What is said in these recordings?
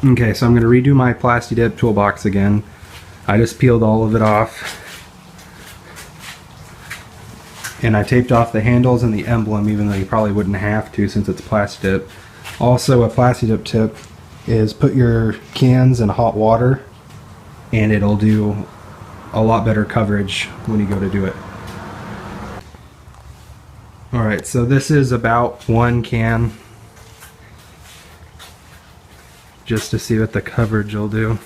Okay, so I'm going to redo my Plasti Dip toolbox again. I just peeled all of it off. And I taped off the handles and the emblem, even though you probably wouldn't have to since it's Plasti Dip. Also, a Plasti Dip tip is put your cans in hot water and it'll do a lot better coverage when you go to do it. Alright, so this is about 1 can, just to see what the coverage will do.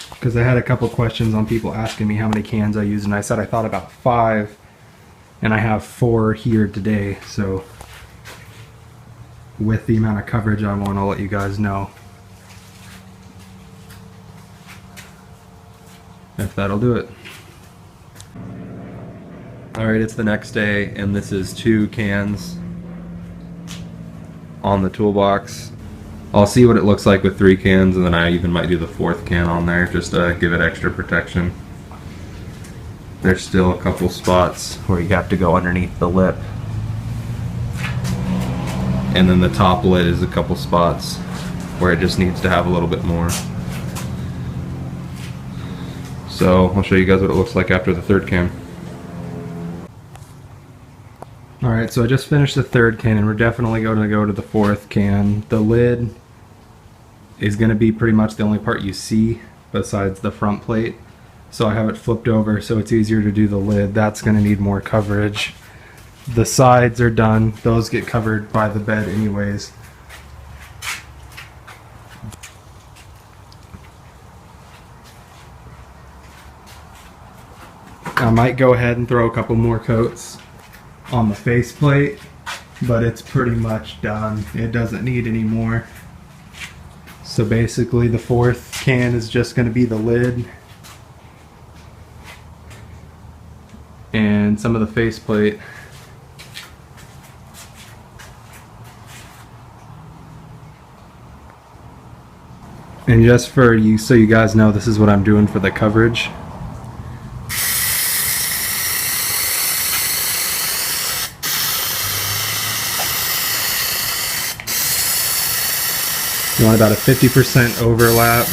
Because I had a couple questions on people asking me how many cans I use, and I said I thought about 5, and I have 4 here today, so with the amount of coverage I want, I'll let you guys know if that'll do it. Alright, it's the next day, and this is 2 cans on the toolbox. I'll see what it looks like with 3 cans, and then I even might do the 4th can on there just to give it extra protection. There's still a couple spots where you have to go underneath the lip. And then the top lid is a couple spots where it just needs to have a little bit more. So I'll show you guys what it looks like after the 3rd can. Alright, so I just finished the 3rd can, and we're definitely going to go to the 4th can. The lid is going to be pretty much the only part you see besides the front plate. So I have it flipped over so it's easier to do the lid. That's going to need more coverage. The sides are done. Those get covered by the bed anyways. I might go ahead and throw a couple more coats on the faceplate, but it's pretty much done. It doesn't need any more. So basically the 4th can is just going to be the lid and some of the faceplate. And just for you, so you guys know, this is what I'm doing for the coverage. You want about a 50% overlap.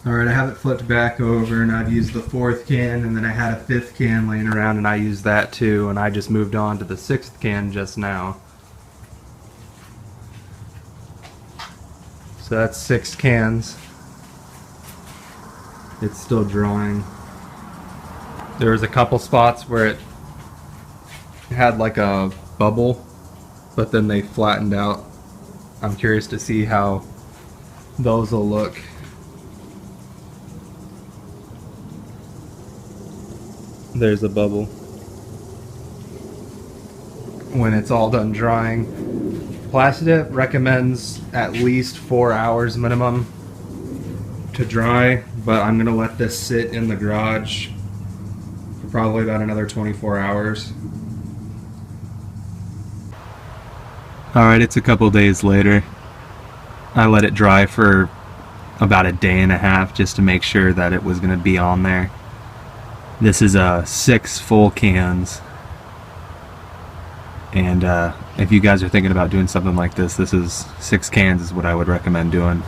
Alright, I have it flipped back over, and I've used the 4th can, and then I had a 5th can laying around and I used that too, and I just moved on to the 6th can just now. So that's 6 cans. It's still drying. There was a couple spots where it had like a bubble, but then they flattened out. I'm curious to see how those will look. There's a bubble. When it's all done drying. Plasti Dip recommends at least 4 hours minimum to dry, but I'm gonna let this sit in the garage for probably about another 24 hours. Alright, it's a couple days later. I let it dry for about a day and a half just to make sure that it was gonna be on there. This is 6 full cans, and if you guys are thinking about doing something like this, 6 cans is what I would recommend doing.